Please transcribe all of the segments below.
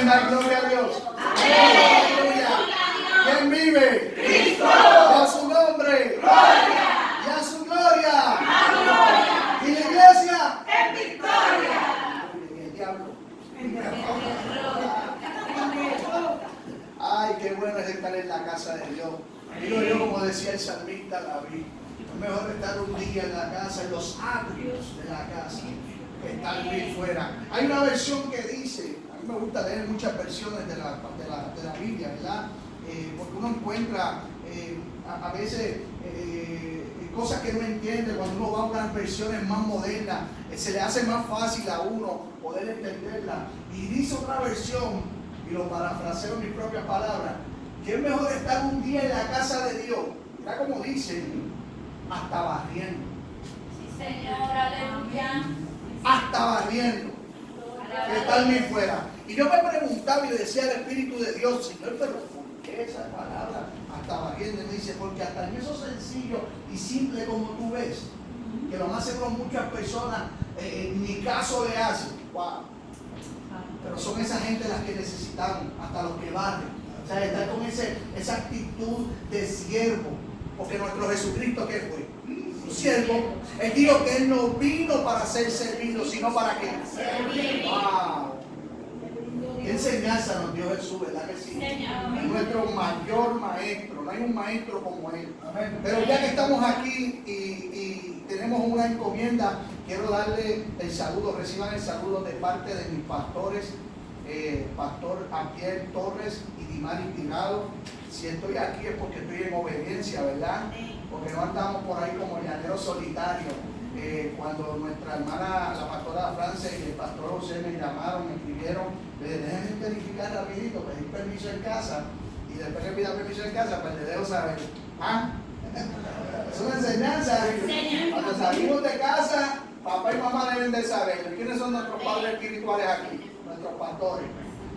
pueden dar gloria a Dios? Aleluya. ¿Quién vive? Cristo. Y a su nombre. Gloria. Y a su gloria. Gloria. Y la iglesia en victoria. Y el diablo. Ay, qué bueno es estar en la casa de Dios. Digo yo, como decía el salmista David, es mejor estar un día en la casa, en los atrios de la casa, que estar bien fuera. Hay una versión que dice, a mí me gusta leer muchas versiones de la Biblia, ¿verdad? Porque uno encuentra a veces cosas que no entiende. Cuando uno va a unas versiones más modernas, se le hace más fácil a uno poder entenderla. Y dice otra versión, y lo parafraseo en mis propias palabras, que es mejor estar un día en la casa de Dios, mira como dice, hasta barriendo. Sí, Señor, aleluya. Hasta barriendo, que estar bien fuera. Y yo me preguntaba y le decía al Espíritu de Dios, Señor, pero ¿por qué esa palabra hasta barriendo? Y me dice, porque hasta en eso sencillo y simple como tú ves, que lo hacen con muchas personas, ni caso le hacen. Wow. Pero son esa gente las que necesitamos, hasta los que barren. O sea, estar con esa actitud de siervo. Porque nuestro Jesucristo, ¿qué fue? Un siervo. Él dijo que Él no vino para ser servido, sino para qué. Servir. Wow. ¿Qué enseñanza nos dio Jesús, verdad que sí? Es nuestro mayor maestro. No hay un maestro como Él. Pero ya que estamos aquí y tenemos una encomienda, quiero darle el saludo, reciban el saludo de parte de mis pastores, Pastor Apiel Torres y Dimari Tirado. Si estoy aquí es porque estoy en obediencia, ¿verdad? Porque no andamos por ahí como llaneros solitarios. Cuando nuestra hermana, la pastora Frances y el pastor José me llamaron, me escribieron, le dije, déjenme verificar rapidito, pedir permiso en casa, y después que pida permiso en casa, pues le dejo saber. ¿Ah? Es una enseñanza. Cuando salimos de casa, papá y mamá deben de saber. ¿Quiénes son nuestros padres espirituales aquí? Nuestros pastores.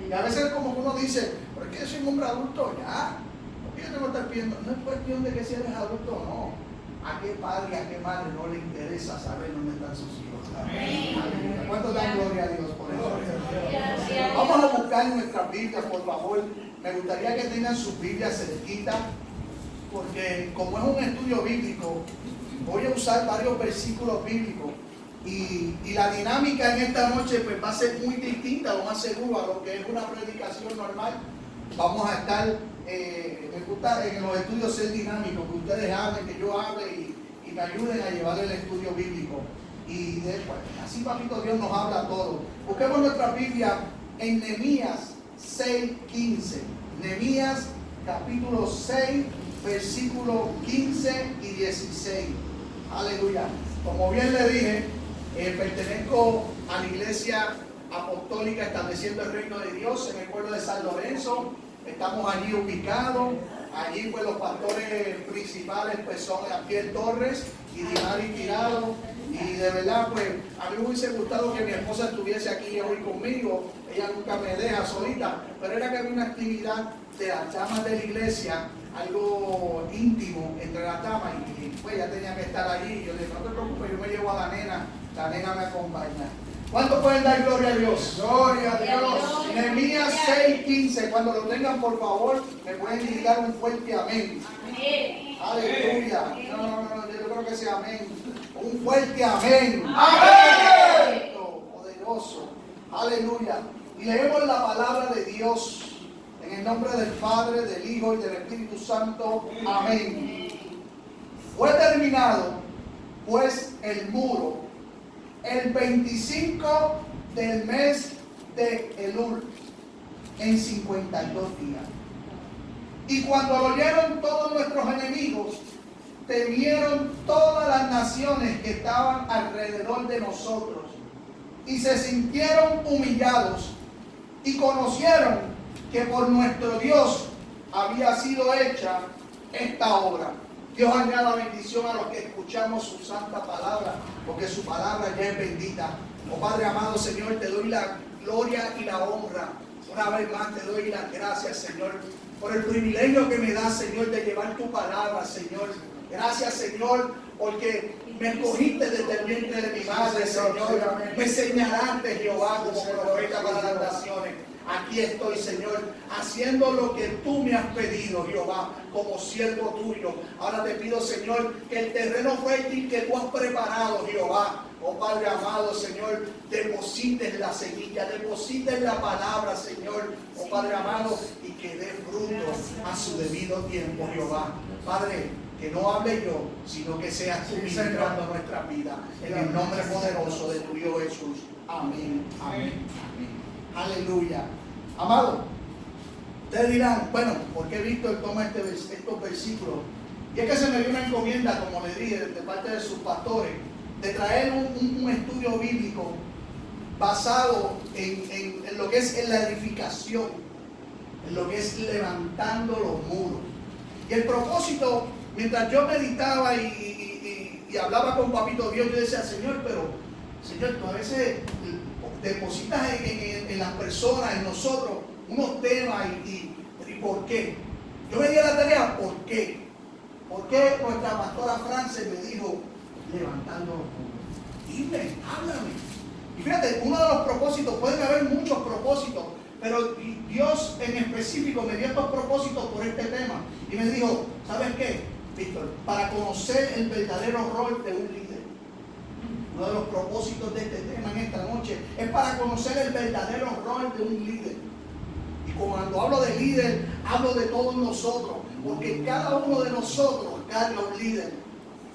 Y a veces como uno dice, ¿por qué soy un hombre adulto ya? ¿Por qué yo tengo que estar pidiendo? No es cuestión de que si eres adulto o no. ¿A qué padre y a qué madre no le interesa saber dónde están sus hijos? Amén. ¿Cuánto dan gloria a Dios por eso? Vamos a buscar nuestras Biblias, por favor. Me gustaría que tengan sus Biblias cerquita, porque como es un estudio bíblico, voy a usar varios versículos bíblicos. Y la dinámica en esta noche pues va a ser muy distinta, lo más seguro, a lo que es una predicación normal. Vamos a estar, me gusta en los estudios ser dinámicos, que ustedes hablen, que yo hable y me ayuden a llevar el estudio bíblico. Y después, así papito Dios nos habla a todos. Busquemos nuestra Biblia en Nehemías 6:15. Nehemías capítulo 6, versículos 15 y 16. Aleluya. Como bien le dije, pertenezco a la iglesia apostólica Estableciendo el Reino de Dios en el pueblo de San Lorenzo. Estamos allí ubicados. Allí pues los pastores principales pues son Apiel Torres y Dimari Tirado. Y de verdad pues a mí me hubiese gustado que mi esposa estuviese aquí hoy conmigo. Ella nunca me deja solita. Pero era que había una actividad de las damas de la iglesia, algo íntimo entre las damas, y pues ella tenía que estar allí. Yo le dije, no te preocupes, yo me llevo a la nena me acompaña. ¿Cuántos pueden dar gloria a Dios? Gloria a Dios. Nehemías 6:15. Cuando lo tengan, por favor, me pueden gritar un fuerte amén. Aleluya. No, yo creo que sea amén. Un fuerte amén. Amén. Poderoso. Aleluya. Y leemos la palabra de Dios en el nombre del Padre, del Hijo y del Espíritu Santo. Amén. Fue terminado pues el muro el 25 del mes de Elul, en 52 días. Y cuando lo oyeron todos nuestros enemigos, temieron todas las naciones que estaban alrededor de nosotros, y se sintieron humillados, y conocieron que por nuestro Dios había sido hecha esta obra. Dios añada bendición a los que escuchamos su santa palabra, porque su palabra ya es bendita. Oh Padre amado, Señor, te doy la gloria y la honra. Una vez más te doy las gracias, Señor, por el privilegio que me das, Señor, de llevar tu palabra, Señor. Gracias, Señor, porque me escogiste desde el vientre de mi madre, Señor. Me señalaste, Jehová, como profeta para las naciones. aquí estoy, Señor, haciendo lo que tú me has pedido, Jehová, como siervo tuyo. Ahora te pido, Señor, que el terreno fértil que tú has preparado, Jehová, oh Padre amado, Señor, deposites la semilla, deposites la palabra, Señor, oh Padre amado, y que dé fruto a su debido tiempo, Jehová. Padre, que no hable yo, sino que seas tú ministrando nuestra vida. En el nombre poderoso de tu Hijo Jesús. Amén, amén, amén. Aleluya. Amado, ustedes dirán, bueno, ¿por qué Víctor toma estos versículos? Y es que se me dio una encomienda, como le dije, de parte de sus pastores, de traer un estudio bíblico basado en lo que es en la edificación, en lo que es levantando los muros. Y el propósito, mientras yo meditaba y hablaba con Papito Dios, yo decía, Señor, tú a veces depositas en las personas, en nosotros, unos temas y ¿por qué? Yo me di a la tarea, ¿por qué? ¿Por qué nuestra pastora Frances me dijo, levantando los muros? Dime, háblame. Y fíjate, uno de los propósitos, pueden haber muchos propósitos, pero Dios en específico me dio estos propósitos por este tema. Y me dijo, ¿sabes qué, Víctor? Para conocer el verdadero rol de un líder. Uno de los propósitos de este tema en esta noche es para conocer el verdadero rol de un líder. Y cuando hablo de líder, hablo de todos nosotros, porque cada uno de nosotros carga un líder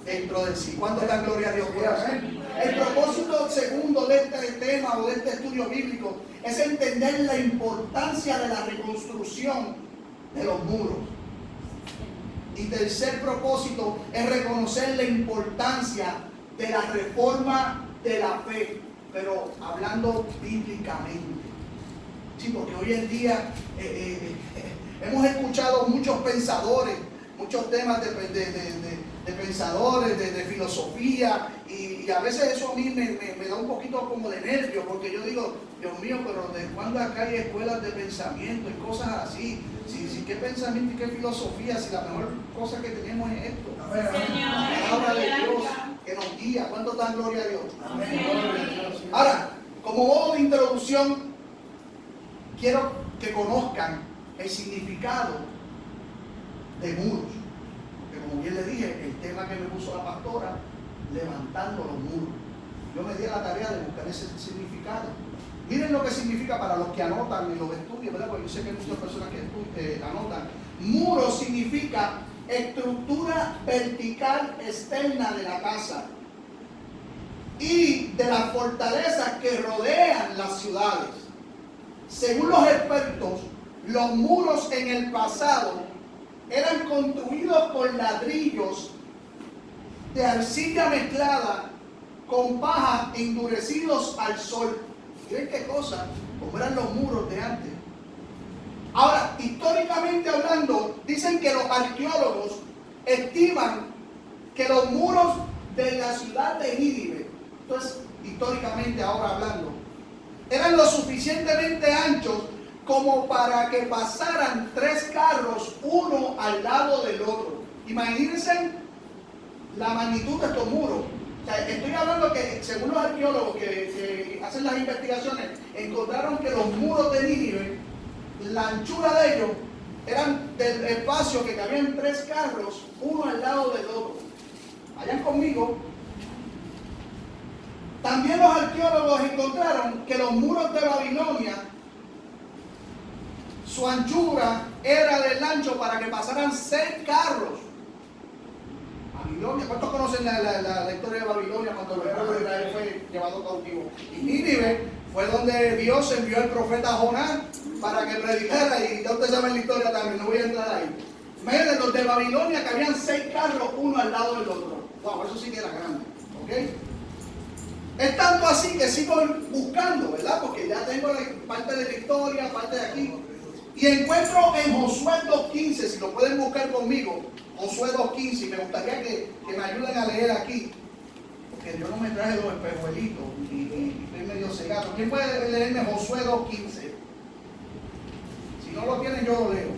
dentro de sí. ¿Cuánto da gloria a Dios por eso? El propósito segundo de este tema o de este estudio bíblico es entender la importancia de la reconstrucción de los muros. Y tercer propósito es reconocer la importancia de la reforma de la fe, pero hablando bíblicamente. Sí, porque hoy en día hemos escuchado muchos pensadores, muchos temas de pensadores, de filosofía, y a veces eso a mí me da un poquito como de nervio, porque yo digo, Dios mío, pero ¿de cuándo acá hay escuelas de pensamiento y cosas así? Si qué pensamiento y qué filosofía, si la mejor cosa que tenemos es esto. La palabra de Dios que nos guía. ¿Cuánto dan gloria a Dios? Amén. Ahora, como modo de introducción, quiero que conozcan el significado de muros. Porque como bien le dije, el tema que me puso la pastora, levantando los muros. Yo me di a la tarea de buscar ese significado. Miren lo que significa para los que anotan y los estudian, ¿verdad? Porque yo sé que hay muchas personas que anotan. Muro significa estructura vertical externa de la casa y de las fortalezas que rodean las ciudades. Según los expertos, los muros en el pasado eran construidos con ladrillos de arcilla mezclada con paja endurecidos al sol. Miren qué cosa, como eran los muros de antes. Ahora, históricamente hablando, dicen que los arqueólogos estiman que los muros de la ciudad de Nínive, entonces, históricamente ahora hablando, eran lo suficientemente anchos como para que pasaran 3 carros uno al lado del otro. Imagínense la magnitud de estos muros. O sea, estoy hablando que según los arqueólogos que hacen las investigaciones, encontraron que los muros de Nínive, la anchura de ellos, eran del espacio que cabían 3 carros, uno al lado del otro. Vayan conmigo. También los arqueólogos encontraron que los muros de Babilonia, su anchura era del ancho para que pasaran 6 carros. Babilonia, ¿cuántos conocen la historia de Babilonia cuando el pueblo de Israel fue llevado cautivo? Y Nínive fue donde Dios envió al profeta Jonás para que predicara, y ya ustedes saben la historia también, no voy a entrar ahí. Imagínense, los de Babilonia que habían 6 carros uno al lado del otro. Wow, eso sí que era grande, ¿ok? Es tanto así que sigo buscando, ¿verdad? Porque ya tengo parte de la historia, parte de aquí. Y encuentro en Josué 2.15, si lo pueden buscar conmigo, Josué 2.15, y me gustaría que me ayuden a leer aquí, porque yo no me traje los espejuelitos y estoy medio cegado. ¿Quién puede leerme Josué 2.15? Si no lo tienen, yo lo leo.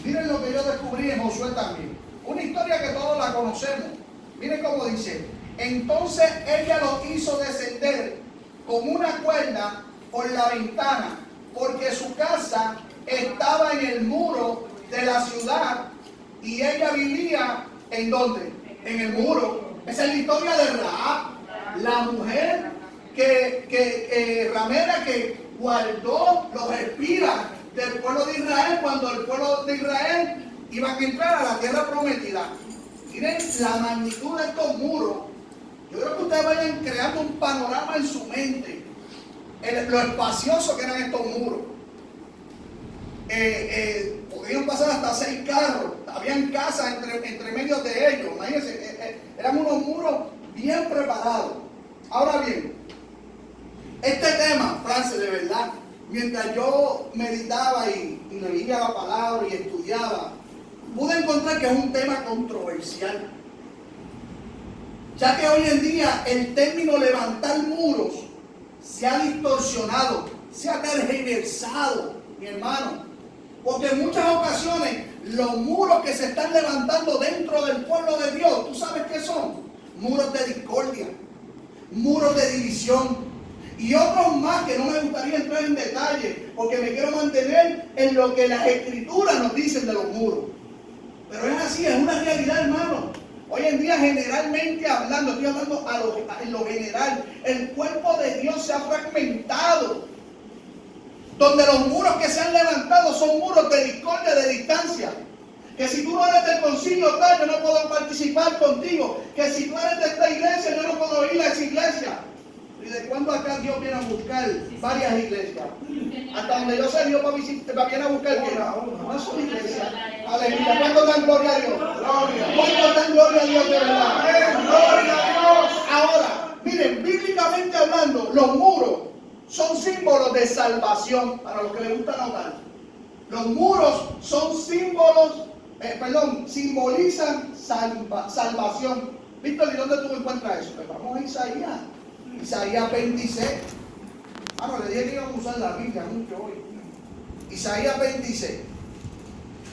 Miren lo que yo descubrí en Josué también. Una historia que todos la conocemos. Miren cómo dice: Entonces ella lo hizo descender con una cuerda por la ventana, porque su casa estaba en el muro de la ciudad y ella vivía ¿en dónde? En el muro. Esa es la historia de Rahab, la mujer ramera que guardó los espías del pueblo de Israel cuando el pueblo de Israel iba a entrar a la tierra prometida. Miren la magnitud de estos muros. Yo creo que ustedes vayan creando un panorama en su mente, lo espacioso que eran estos muros. Podían pasar hasta 6 carros, habían casas entre medio de ellos. Imagínense, eran unos muros bien preparados. Ahora bien, este tema, Francis, de verdad, mientras yo meditaba y leía la palabra y estudiaba, pude encontrar que es un tema controversial. Ya que hoy en día el término levantar muros se ha distorsionado, se ha tergiversado, mi hermano. Porque en muchas ocasiones los muros que se están levantando dentro del pueblo de Dios, ¿tú sabes qué son? Muros de discordia, muros de división y otros más que no me gustaría entrar en detalle porque me quiero mantener en lo que las escrituras nos dicen de los muros. Pero es así, es una realidad, hermano. Hoy en día, generalmente hablando, estoy hablando en lo general, el cuerpo de Dios se ha fragmentado. Donde los muros que se han levantado son muros de discordia, de distancia. Que si tú no eres del concilio tal, yo no puedo participar contigo. Que si tú eres de esta iglesia, yo no puedo ir a esa iglesia. ¿Y de cuándo acá Dios viene a buscar varias iglesias? Hasta donde yo sé, Dios viene a buscar una sola iglesia. Aleluya. ¿Cuánto dan gloria a Dios? ¿Cuánto dan gloria a Dios de verdad? Gloria a Dios. Ahora, miren, bíblicamente hablando, los muros son símbolos de salvación, para los que les gusta notar. Los muros son símbolos, simbolizan salvación. Víctor, ¿y dónde tú encuentras eso? Pues vamos a Isaías. Isaías 26. No, le dije que íbamos a usar la Biblia mucho hoy. Isaías 26.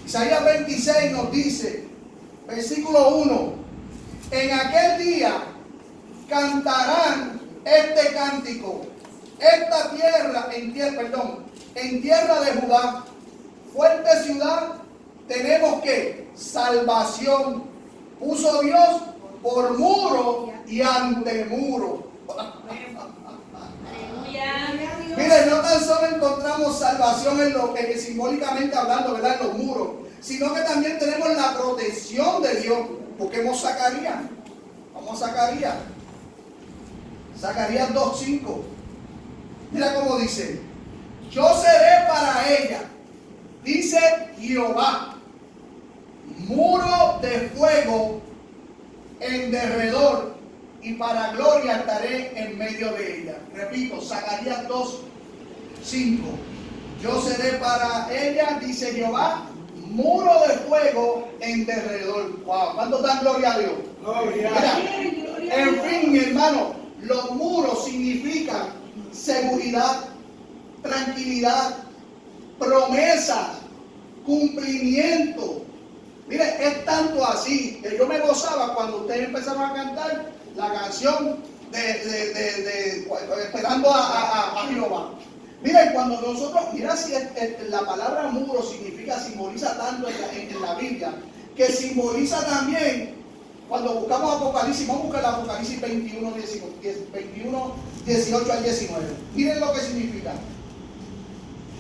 Isaías 26 nos dice, versículo 1, en aquel día cantarán este cántico. Esta tierra, en tierra de Judá, fuerte ciudad, tenemos que salvación. Puso Dios por muro y ante muro. Miren, no tan solo encontramos salvación en lo que simbólicamente hablando, ¿verdad?, en los muros, sino que también tenemos la protección de Dios. Busquemos Zacarías. Vamos a Zacarías. Zacarías 2:5. Mira cómo dice: yo seré para ella, dice Jehová, muro de fuego en derredor, y para gloria estaré en medio de ella. Repito, Zacarías 2:5. Yo seré para ella, dice Jehová, muro de fuego en derredor. Wow, ¿cuántos dan gloria a Dios? Gloria. Mira, en fin, mi hermano, los muros significan seguridad, tranquilidad, promesas, cumplimiento. Mire, es tanto así que yo me gozaba cuando ustedes empezaron a cantar la canción de esperando a Jehová. Miren, cuando nosotros, mira si la palabra muro simboliza tanto en la Biblia, que simboliza también, cuando buscamos Apocalipsis, vamos a buscar Apocalipsis 21, 18 al 19. Miren lo que significa.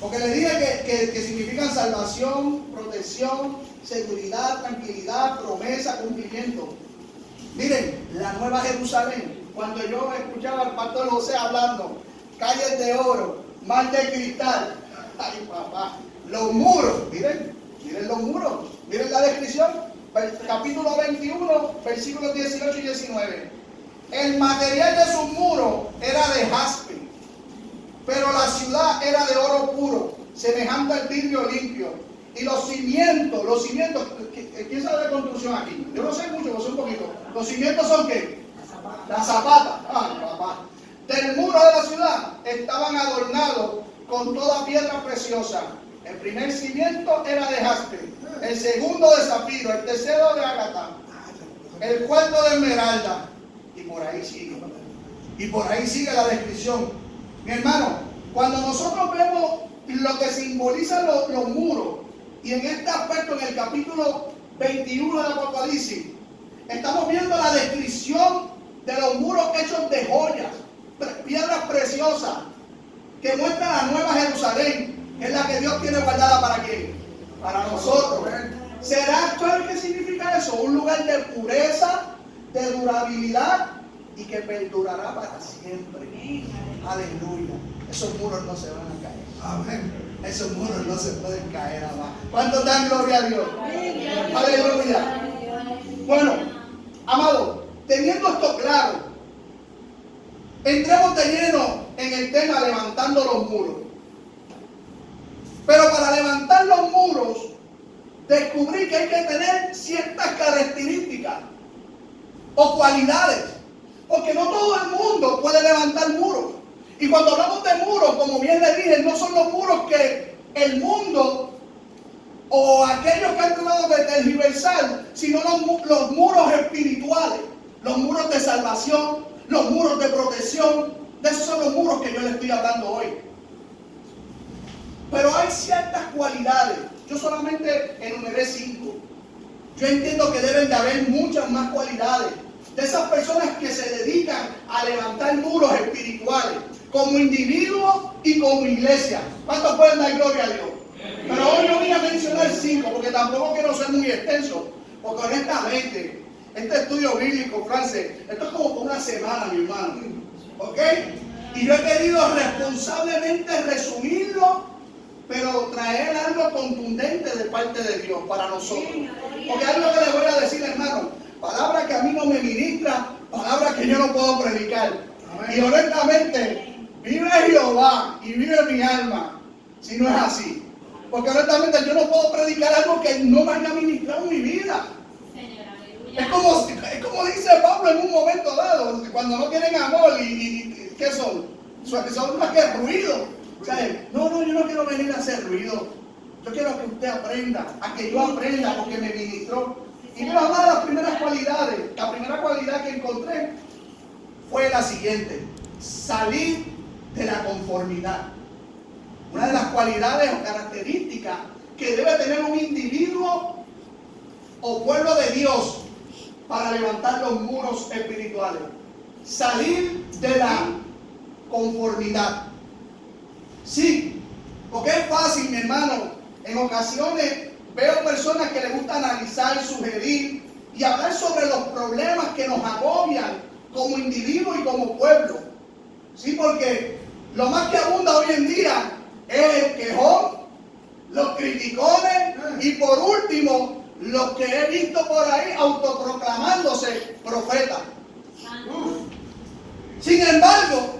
Porque les dije que significan salvación, protección, seguridad, tranquilidad, promesa, cumplimiento. Miren, la Nueva Jerusalén, cuando yo escuchaba al pastor José hablando, calles de oro, mar de cristal, ay papá, los muros, miren los muros, miren la descripción, capítulo 21, versículos 18 y 19. El material de sus muros era de jaspe, pero la ciudad era de oro puro, semejante al vidrio limpio. Y los cimientos, ¿quién sabe de construcción aquí? Yo no sé mucho, pero sé un poquito. ¿Los cimientos son qué? La zapata. Ay, papá. Del muro de la ciudad estaban adornados con toda piedra preciosa. El primer cimiento era de jaspe, el segundo de zafiro, el tercero de ágata, el cuarto de esmeralda. Y por ahí sigue. Y por ahí sigue la descripción. Mi hermano, cuando nosotros vemos lo que simbolizan los muros, y en este aspecto, en el capítulo 21 del Apocalipsis, estamos viendo la descripción de los muros hechos de joyas, piedras preciosas, que muestran la nueva Jerusalén, que es la que Dios tiene guardada para quién, para nosotros. ¿Sabes qué significa eso? Un lugar de pureza, de durabilidad y que perdurará para siempre. Aleluya. Esos muros no se van a caer. Amén. Esos muros no se pueden caer abajo. ¿Cuántos dan gloria a Dios? Aleluya. Bueno, amado, teniendo esto claro, entremos de lleno en el tema levantando los muros. Pero para levantar los muros, descubrí que hay que tener ciertas características o cualidades, porque no todo el mundo puede levantar muros. Y cuando hablamos de muros, como bien le dije, no son los muros que el mundo o aquellos que han tratado de tergiversar, sino los muros espirituales, los muros de salvación, los muros de protección. De esos son los muros que yo le estoy hablando hoy. Pero hay ciertas cualidades. Yo solamente enumeré 5. Yo entiendo que deben de haber muchas más cualidades de esas personas que se dedican a levantar muros espirituales, como individuos y como iglesia. ¿Cuántos pueden dar gloria a Dios? Pero hoy no voy a mencionar 5, porque tampoco quiero ser muy extenso, porque honestamente, este estudio bíblico, Frances, esto es como por una semana, mi hermano. ¿Ok? Y yo he querido responsablemente resumirlo, pero traer algo contundente de parte de Dios para nosotros. Porque algo que les voy a decir, hermano, palabra que a mí no me ministra, palabra que yo no puedo predicar. Y honestamente, vive Jehová y vive mi alma, si no es así. Porque honestamente yo no puedo predicar algo que no me haya ministrado en mi vida. Es como dice Pablo en un momento dado, cuando no tienen amor y ¿qué son? Son más que ruido. O sea, no, yo no quiero venir a hacer ruido. Yo quiero que usted aprenda, a que yo aprenda lo que me ministró. Y mira, una de las primeras cualidades, la primera cualidad que encontré fue la siguiente: salir de la conformidad. Una de las cualidades o características que debe tener un individuo o pueblo de Dios para levantar los muros espirituales. Salir de la conformidad. Sí, porque es fácil, mi hermano. En ocasiones veo personas que les gusta analizar, sugerir y hablar sobre los problemas que nos agobian como individuos y como pueblo. Sí, porque lo más que abunda hoy en día es el quejón, los criticones y por último los que he visto por ahí autoproclamándose profetas. Sin embargo,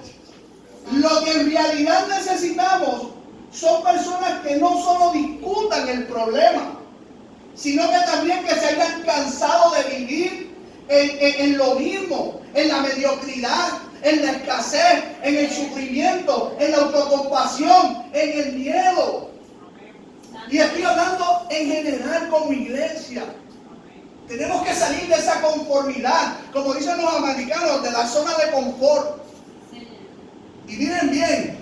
lo que en realidad necesitamos son personas que no solo discutan el problema, sino que también que se hayan cansado de vivir en lo mismo, en la mediocridad, en la escasez, en el sufrimiento, en la autocompasión, en el miedo. Y estoy hablando en general como iglesia. Tenemos que salir de esa conformidad, como dicen los americanos, de la zona de confort. Y miren bien,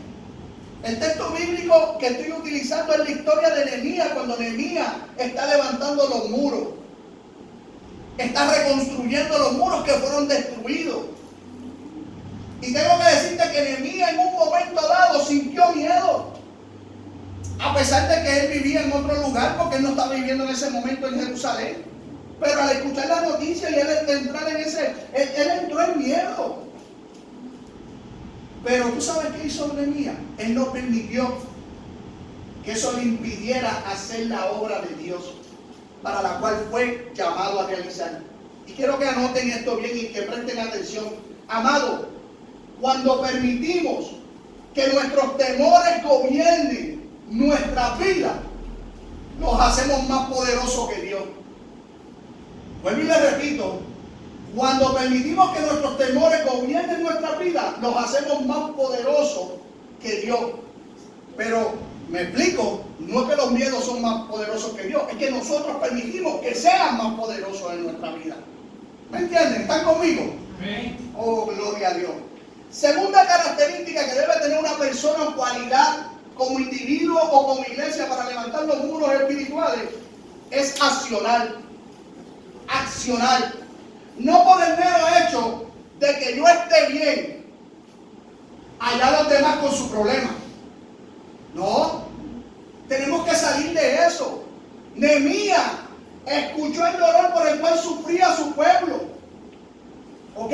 el texto bíblico que estoy utilizando es la historia de Nehemías, cuando Nehemías está levantando los muros. Está reconstruyendo los muros que fueron destruidos. Y tengo que decirte que Nehemías en un momento dado sintió miedo. A pesar de que él vivía en otro lugar, porque él no estaba viviendo en ese momento en Jerusalén. Pero al escuchar la noticia y él entrar en él entró en miedo. Pero tú sabes qué hizo Nehemías. Él no permitió que eso le impidiera hacer la obra de Dios para la cual fue llamado a realizar. Y quiero que anoten esto bien y que presten atención. Amado, cuando permitimos que nuestros temores gobiernen nuestra vida, nos hacemos más poderosos que Dios. Vuelvo y le repito, cuando permitimos que nuestros temores gobiernen nuestra vida, nos hacemos más poderosos que Dios. Pero, me explico, no es que los miedos son más poderosos que Dios, es que nosotros permitimos que sean más poderosos en nuestra vida. ¿Me entienden? ¿Están conmigo? Oh, gloria a Dios. Segunda característica que debe tener una persona o cualidad como individuo o como iglesia para levantar los muros espirituales es accionar. Accionar. No por el mero hecho de que yo esté bien, allá los demás con su problema. No, tenemos que salir de eso. Nehemías escuchó el dolor por el cual sufría su pueblo. ¿Ok?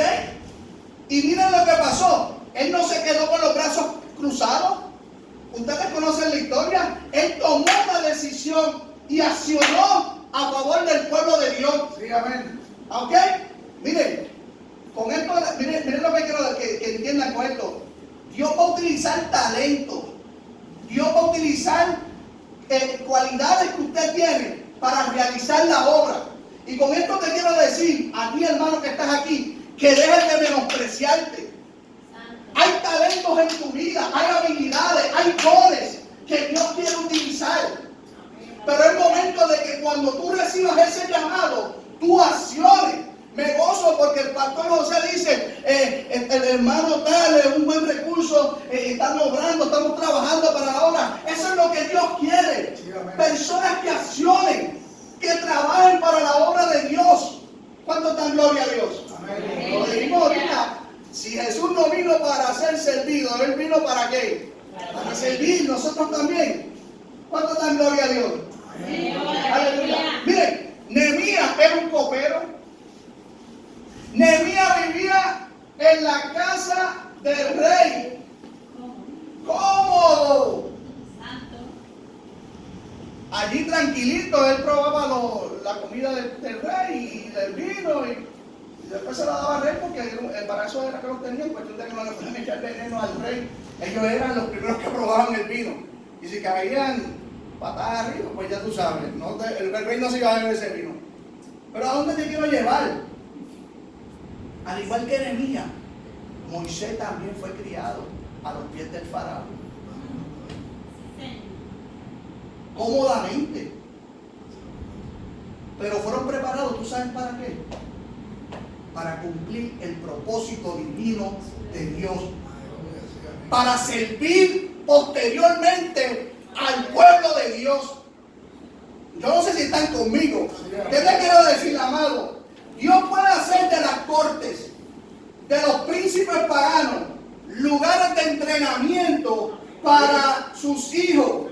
Y miren lo que pasó. Él no se quedó con los brazos cruzados. Ustedes conocen la historia. Él tomó una decisión y accionó a favor del pueblo de Dios. Sí, amén. ¿Ok? Miren, con esto, miren lo que quiero que entiendan con esto. Dios va a utilizar talento. Dios va a utilizar cualidades que usted tiene para realizar la obra. Y con esto te quiero decir, a ti hermano que estás aquí, que dejes de menospreciarte. Hay talentos en tu vida, hay habilidades, hay dones que Dios quiere utilizar. Pero es momento de que cuando tú recibas ese llamado, tú acciones. Me gozo porque el pastor José dice, el hermano tal es un buen recurso, estamos obrando, estamos trabajando para la obra. Eso es lo que Dios quiere. Sí, amén. Personas que accionen, que trabajen para la obra de Dios. ¿Cuántos dan gloria a Dios? Amén. Lo dijimos ahorita. Si Jesús no vino para ser servido, Él vino para qué? Para servir, nosotros también. ¿Cuántos dan gloria a Dios? Aleluya. Miren, Nehemías era un copero. Nehemías vivía en la casa del rey. Cómodo. Allí tranquilito, él probaba la comida del rey y del vino y después se la daba al rey porque para eso era que los tenían, cuestión de que no le pueden echar veneno al rey. Ellos eran los primeros que probaban el vino. Y si caían patadas arriba, pues ya tú sabes, el rey no se iba a beber ese vino. Pero ¿a dónde te quiero llevar? Al igual que Nehemías, Moisés también fue criado a los pies del faraón. Cómodamente. Pero fueron preparados, ¿tú sabes para qué? Para cumplir el propósito divino de Dios. Para servir posteriormente al pueblo de Dios. Yo no sé si están conmigo. ¿Qué te quiero decir, amado? Dios puede hacer de las cortes, de los príncipes paganos, lugares de entrenamiento para sus hijos.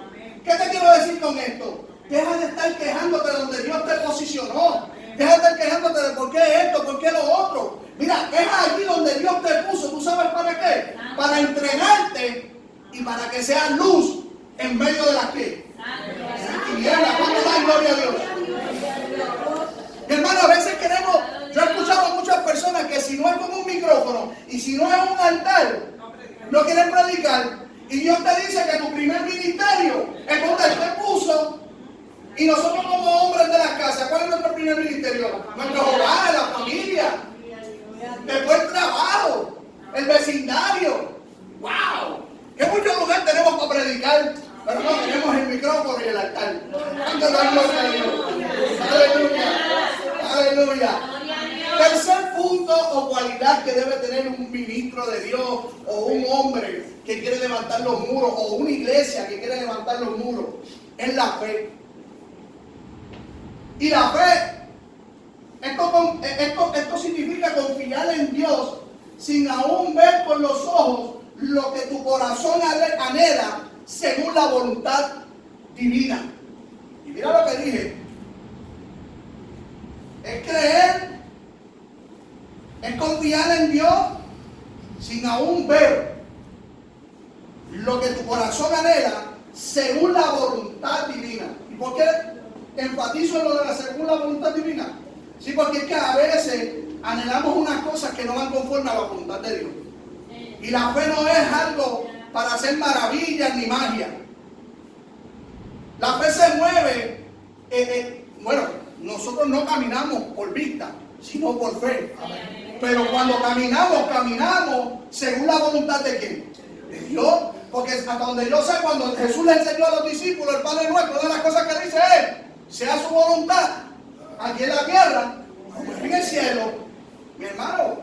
¿Qué te quiero decir con esto? Deja de estar quejándote de donde Dios te posicionó. Deja de estar quejándote de por qué esto, por qué lo otro. Mira, es allí donde Dios te puso. ¿Tú sabes para qué? Para entrenarte y para que seas luz en medio de las que. ¿Cuándo dan gloria a Dios? Mi hermano, a veces queremos, yo he escuchado a muchas personas que si no es con un micrófono y si no es un altar, no quieren predicar. Y Dios te dice que tu primer ministerio es donde Él te puso. Y nosotros como hombres de la casa, ¿cuál es nuestro primer ministerio? Nuestros hogares, la familia. Después el trabajo, el vecindario. ¡Wow! ¿Qué muchos lugares tenemos para predicar? Pero no tenemos el micrófono y el altar. ¿Cuánto dan gloria a Dios? Aleluya. Aleluya. Tercer punto o cualidad que debe tener un ministro de Dios o un hombre que quiere levantar los muros o una iglesia que quiere levantar los muros es la fe. Y la fe, esto significa confiar en Dios sin aún ver con los ojos lo que tu corazón anhela según la voluntad divina. Y mira lo que dije. Es creer, es confiar en Dios sin aún ver lo que tu corazón anhela según la voluntad divina. ¿Y por qué enfatizo en lo de la según la voluntad divina? Sí, porque es que a veces anhelamos unas cosas que no van conforme a la voluntad de Dios. Y la fe no es algo para hacer maravillas ni magia. La fe se mueve, nosotros no caminamos por vista, sino por fe. Pero cuando caminamos según la voluntad de ¿quién? De Dios. Porque hasta donde yo sé, cuando Jesús le enseñó a los discípulos el Padre Nuestro, una de las cosas que dice Él, sea su voluntad aquí en la tierra como en el cielo. Mi hermano,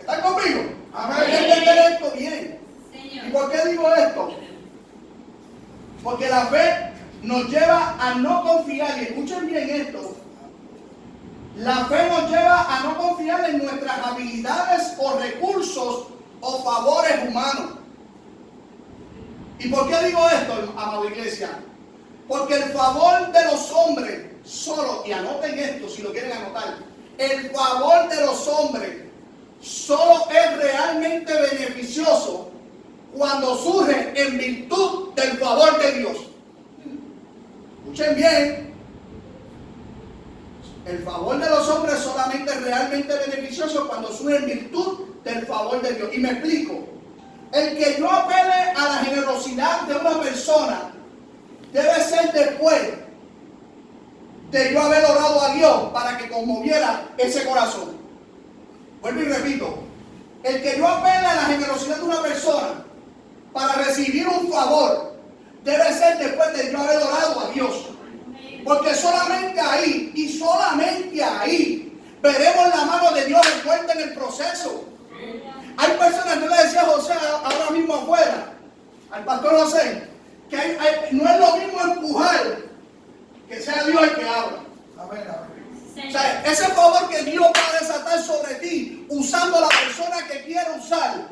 ¿Están conmigo? Hay que entender esto bien. ¿Y por qué digo esto? Porque la fe nos lleva a no confiar, y escuchen bien esto, la fe nos lleva a no confiar en nuestras habilidades o recursos o favores humanos. ¿Y por qué digo esto, amada iglesia? Porque el favor de los hombres solo, y anoten esto si lo quieren anotar, el favor de los hombres solo es realmente beneficioso cuando surge en virtud del favor de Dios. Escuchen bien, el favor de los hombres solamente es realmente beneficioso cuando surge en virtud del favor de Dios. Y me explico. El que yo apele a la generosidad de una persona debe ser después de yo haber orado a Dios para que conmoviera ese corazón. Vuelvo y repito. El que yo apele a la generosidad de una persona para recibir un favor debe ser después de yo haber orado a Dios. Porque solamente ahí, y solamente ahí, veremos la mano de Dios envuelta en el proceso. Hay personas, yo le decía a José ahora mismo afuera, al pastor José, que no es lo mismo empujar que sea Dios el que habla. O sea, ese favor que Dios va a desatar sobre ti, usando la persona que quiere usar,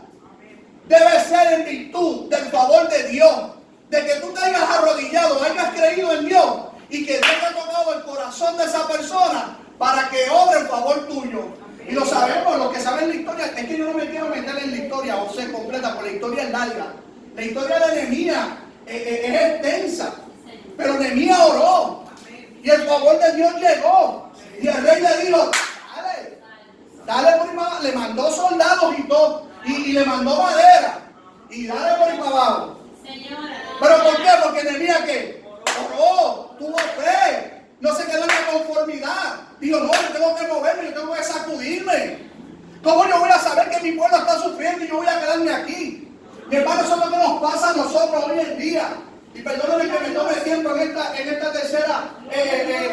debe ser en virtud del favor de Dios, de que tú te hayas arrodillado, hayas creído en Dios y que Dios haya tocado el corazón de esa persona para que obre en favor tuyo. Y lo sabemos, los que saben la historia, es que yo no me quiero meter en la historia, o sea, completa, porque la historia es larga. La historia de Nehemías es extensa, pero Nehemías oró y el favor de Dios llegó. Y el rey le dijo, dale por ahí para abajo. Le mandó soldados y todo, y le mandó madera, y dale por ahí para abajo. ¿Pero por qué? Porque Nehemías ¿qué? Oró, tuvo fe, no se quedó en la conformidad. Dijo, no, yo tengo que moverme, yo tengo que sacudirme. ¿Cómo yo voy a saber que mi pueblo está sufriendo y yo voy a quedarme aquí? Mi hermano, eso es lo que nos pasa a nosotros hoy en día. Y perdónenme que me tome tiempo en esta tercera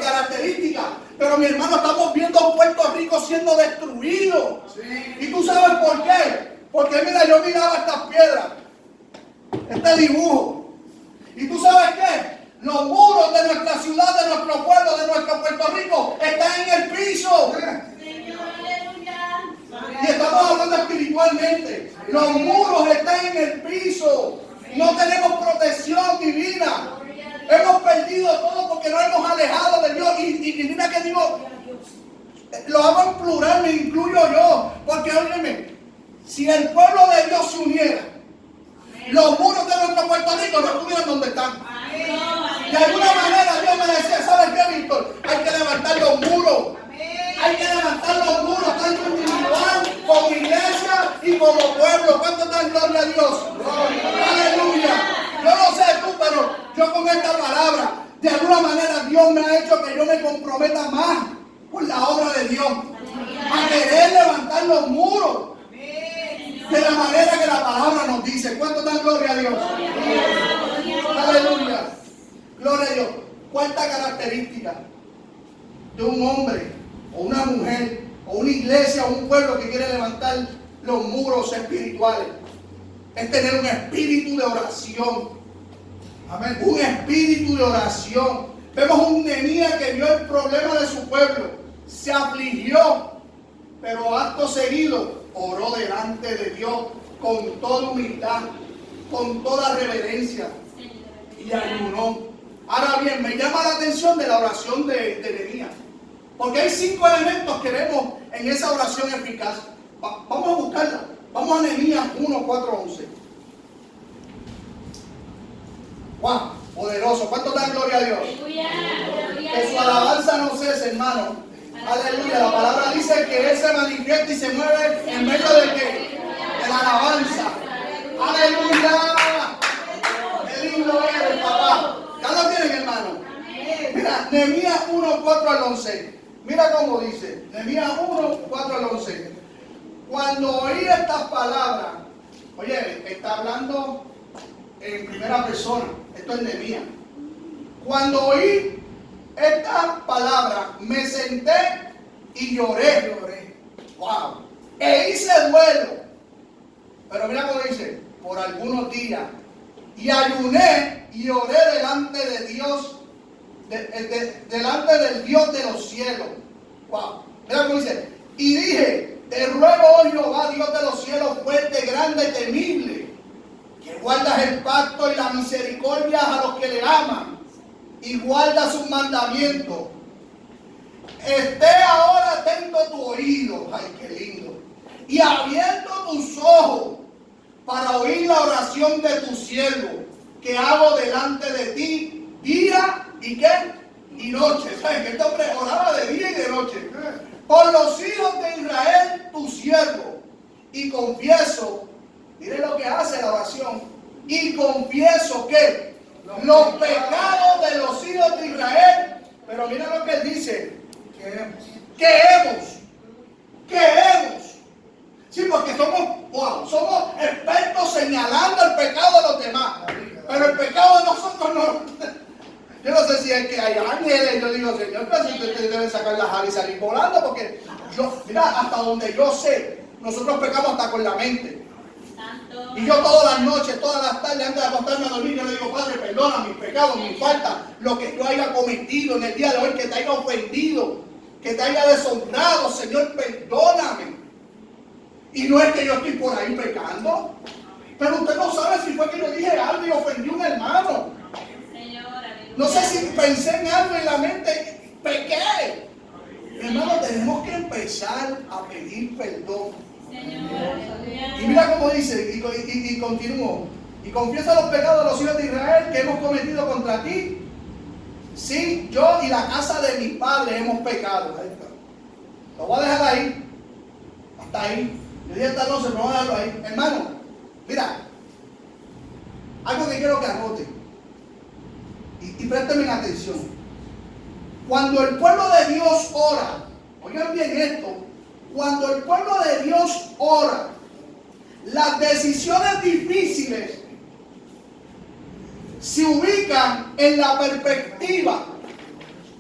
característica. Pero mi hermano, estamos viendo Puerto Rico siendo destruido. Sí. ¿Y tú sabes por qué? Porque mira, yo miraba estas piedras, este dibujo. ¿Y tú sabes qué? Los muros de nuestra ciudad, de nuestro pueblo, de nuestro Puerto Rico están en el piso. Señor, aleluya. Y estamos hablando espiritualmente. Los muros están en el piso. No tenemos protección divina. Hemos perdido todo porque nos hemos alejado de Dios. Y mira que digo, lo hago en plural, me incluyo yo. Porque óyeme, si el pueblo de Dios se uniera, los muros de nuestro Puerto Rico no estuvieran donde están. De alguna manera Dios me decía, ¿sabes qué, Víctor? Hay que levantar los muros. Hay que levantar los muros, tanto individual, como iglesia y como pueblo. ¿Cuánto dan gloria a Dios? Aleluya. Yo no sé tú, pero yo con esta palabra, de alguna manera Dios me ha hecho que yo me comprometa más por la obra de Dios. A querer levantar los muros. De la manera que la palabra nos dice. ¿Cuánto dan gloria a Dios? Aleluya. Gloria a Dios. Cuarta característica de un hombre o una mujer o una iglesia o un pueblo que quiere levantar los muros espirituales es tener un espíritu de oración. Amén. Un espíritu de oración. Vemos un Nehemías que vio el problema de su pueblo, se afligió, pero acto seguido oró delante de Dios con toda humildad, con toda reverencia y ayunó. Ahora bien, me llama la atención de la oración de Nehemías, porque hay 5 elementos que vemos en esa oración eficaz. Vamos a buscarla. Vamos a Nehemías 1, 4, 11. ¡Wow! Poderoso. ¿Cuánto dan gloria a Dios? Que su alabanza no cese, hermano. Aleluya. La palabra dice que Él se manifiesta y se mueve en medio de qué? De la alabanza. Aleluya. Qué lindo eres, papá. ¿Ya lo tienen, hermano? Mira, Nehemías 1, 4 al 11. Mira cómo dice. Nehemías 1, 4 al 11. Cuando oí estas palabras, oye, está hablando en primera persona. Esto es Nehemías. Cuando oí estas palabras, me senté y lloré. ¡Wow! e hice duelo. Pero mira cómo dice, por algunos días. Y ayuné y oré delante de Dios, delante del Dios de los cielos. Wow. Mira cómo dice, y dije, te ruego, oh Jehová, Dios de los cielos, fuerte, grande, temible, que guardas el pacto y la misericordia a los que le aman, y guarda sus mandamientos. Esté ahora atento tu oído, ay qué lindo, y abierto tus ojos para oír la oración de tu siervo, que hago delante de ti día y qué, y noche. ¿Sabes? Que este hombre oraba de día y de noche. Por los hijos de Israel, tu siervo, y confieso, mire lo que hace la oración, y confieso que los pecados de los hijos de Israel, pero mira lo que él dice, que hemos. Sí, porque somos expertos señalando el pecado de los demás, pero el pecado de nosotros no. Yo no sé si es que hay ángeles, yo digo, Señor, pero si ustedes deben sacar las alas y salir volando, porque mira, hasta donde yo sé, nosotros pecamos hasta con la mente. Y yo todas las noches, todas las tardes, antes de acostarme a dormir, yo le digo, Padre, perdona mis pecados, mis faltas, lo que yo haya cometido en el día de hoy, que te haya ofendido, que te haya deshonrado, Señor, perdóname. Y no es que yo estoy por ahí pecando, pero usted no sabe si fue que yo dije algo y ofendí a un hermano. No sé si pensé en algo en la mente, pequé. Hermano, tenemos que empezar a pedir perdón. Y mira cómo dice, y continuó. Y confieso los pecados de los hijos de Israel que hemos cometido contra ti. Sí, yo y la casa de mis padres hemos pecado. Ahí está. Lo voy a dejar ahí. Hasta ahí. Yo dije esta noche, pero voy a dejarlo ahí. Hermano, mira, algo que quiero que anote. Y préstenme atención. Cuando el pueblo de Dios ora, oigan bien esto, cuando el pueblo de Dios ora, las decisiones difíciles se ubican en la perspectiva.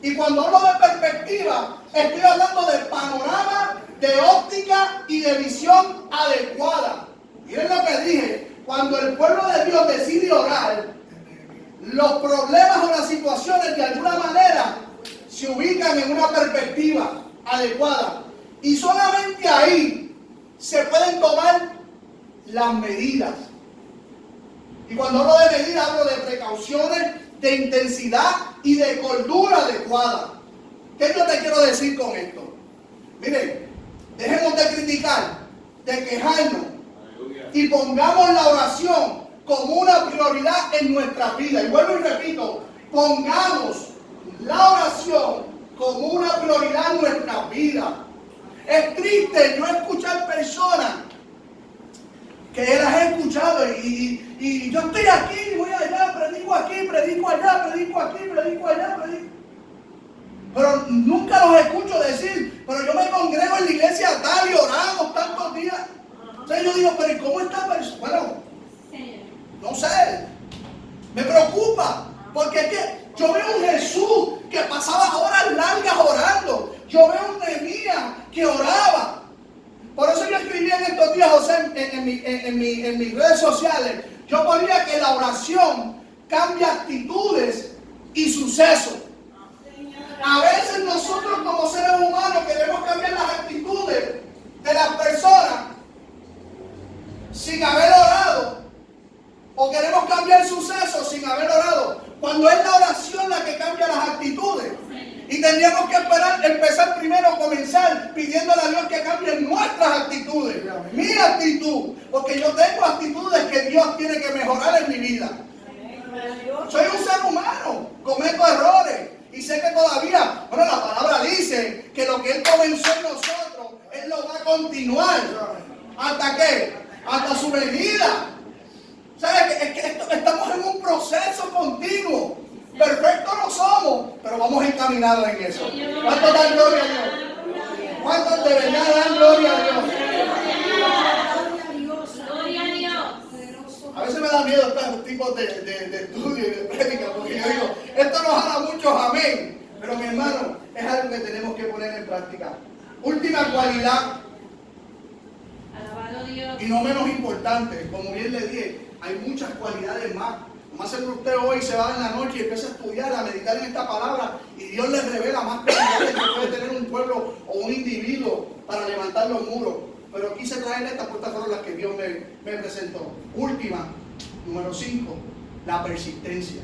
Y cuando hablo de perspectiva, estoy hablando de panorama, de óptica y de visión adecuada. Miren lo que dije, cuando el pueblo de Dios decide orar, los problemas o las situaciones de alguna manera se ubican en una perspectiva adecuada. Y solamente ahí se pueden tomar las medidas. Y cuando hablo de medidas, hablo de precauciones, de intensidad y de cordura adecuada. ¿Qué yo te quiero decir con esto? Miren, dejemos de criticar, de quejarnos y pongamos la oración como una prioridad en nuestra vida. Y vuelvo y repito, pongamos la oración como una prioridad en nuestra vida. Es triste yo escuchar personas que las he escuchado y yo estoy aquí, voy allá, predico aquí, predico allá, predico aquí, predico allá, predico. Pero nunca los escucho decir, pero yo me congrego en la iglesia tal y oramos tantos días. Entonces yo digo, pero ¿y cómo está persona? Bueno, no sé, me preocupa, porque es que yo veo un Jesús que pasaba horas largas orando. Yo veo un Nehemías que oraba. Por eso yo escribí en estos días, José, en mis redes sociales, yo ponía que la oración cambia actitudes y sucesos. A veces nosotros como seres humanos queremos cambiar las actitudes de las personas sin haber orado. O queremos cambiar sucesos sin haber orado. Cuando es la oración la que cambia las actitudes. Y tendríamos que empezar primero, comenzar pidiéndole a Dios que cambie nuestras actitudes. Mi actitud. Porque yo tengo actitudes que Dios tiene que mejorar en mi vida. Soy un ser humano. Cometo errores. Y sé que todavía, bueno, la palabra dice que lo que Él comenzó en nosotros, Él lo va a continuar. ¿Hasta qué? Hasta su venida. ¿Sabes? Es que estamos en un proceso continuo. Perfectos no somos, pero vamos encaminados en eso. ¿Cuántos dan gloria a Dios? ¿Cuántos de verdad dan gloria a Dios? Gloria a Dios. A veces me da miedo estos tipos de estudio y de prédica, porque yo digo, esto nos hará muchos amén. Pero mi hermano, es algo que tenemos que poner en práctica. Última cualidad Y no menos importante, como bien le dije, hay muchas cualidades más. Más seguro usted hoy se va en la noche y empieza a estudiar, a meditar en esta palabra y Dios le revela más cualidades que puede tener un pueblo o un individuo para levantar los muros. Pero quise traer estas porque estas fueron las que Dios me presentó. Última, número 5, la persistencia.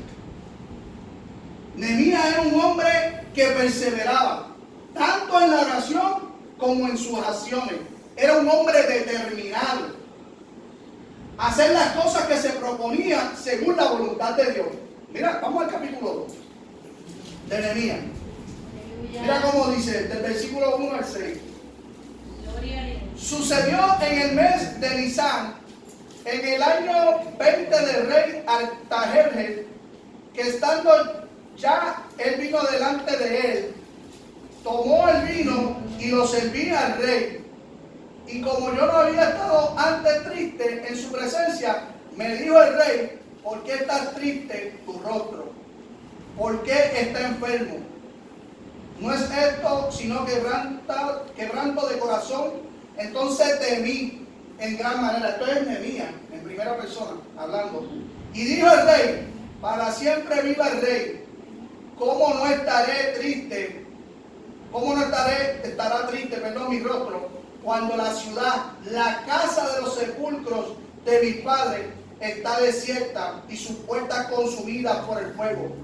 Nehemías era un hombre que perseveraba, tanto en la oración como en sus acciones. Era un hombre determinado a hacer las cosas que se proponía según la voluntad de Dios. Mira, vamos al capítulo 2 de Nehemías. Mira cómo dice, del versículo 1 al 6. Sucedió en el mes de Nisan, en el año 20 del rey Artajerjes, que estando ya él vino delante de él, tomó el vino y lo servía al rey. Y como yo no había estado antes triste en su presencia, me dijo el rey: ¿por qué estás triste tu rostro? ¿Por qué está enfermo? No es esto sino quebranto de corazón. Entonces temí en gran manera. Esto es Nehemías, en primera persona, hablando. Y dijo el rey: para siempre viva el rey. ¿Cómo no estaré triste? ¿Cómo no estará triste, mi rostro, cuando la ciudad, la casa de los sepulcros de mis padres, está desierta y sus puertas consumidas por el fuego?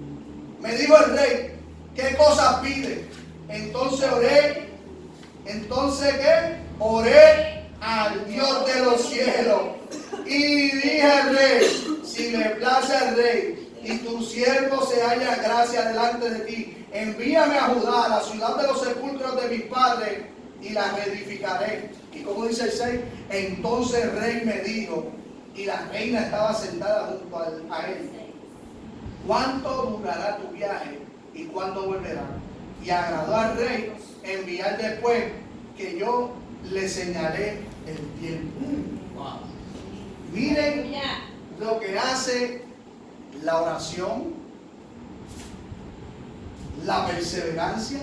Me dijo el rey: ¿qué cosas pide? Entonces oré. Entonces, ¿qué? Oré al Dios de los cielos. Y dije al rey: si le place al rey y tu siervo se halla gracia delante de ti, envíame a Judá, a la ciudad de los sepulcros de mis padres, y la reedificaré. Y como dice el 6, entonces el rey me dijo, y la reina estaba sentada junto a él: ¿cuánto durará tu viaje y cuándo volverá? Y agradó al rey enviar después, que yo le señalé el tiempo. Wow. Miren lo que hace la oración, la perseverancia,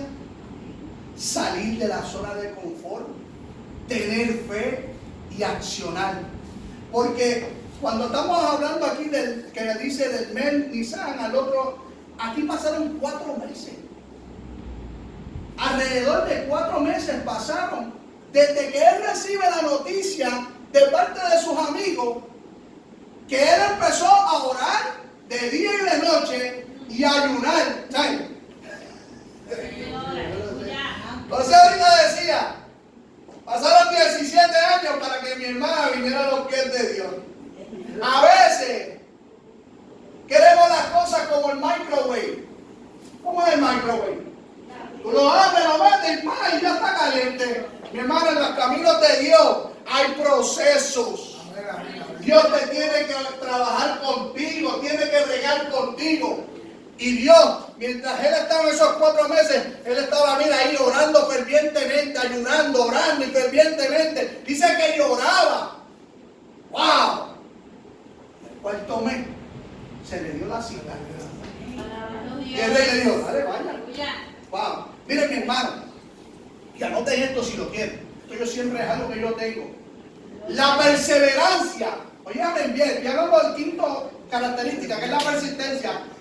salir de la zona de confort, tener fe y accionar. Porque cuando estamos hablando aquí del que dice del mes Nisan al otro, aquí pasaron 4 meses. Alrededor de 4 meses pasaron desde que él recibe la noticia de parte de sus amigos que él empezó a orar de día y de noche y a ayunar. ¿Sabes? Entonces ahorita decía, pasaron 17 años para que mi hermana viniera a los pies de Dios. A veces queremos las cosas como el microwave. ¿Cómo es el microwave? Tú lo abres, lo metes y ya está caliente. Mi hermano, en los caminos de Dios hay procesos. Dios te tiene que trabajar contigo, tiene que bregar contigo. Y Dios, mientras él estaba en esos 4 meses, él estaba, mira, ahí orando fervientemente, ayunando, orando y fervientemente. Dice que lloraba. ¡Wow! El 4º mes se le dio la cita. Y el rey le dijo: dale, vaya. ¡Wow! Miren, mi hermano, y anoten esto si lo quieren. Esto yo siempre es algo que yo tengo. La perseverancia. Oigan bien, ya hablamos del 5º característica, que es la persistencia.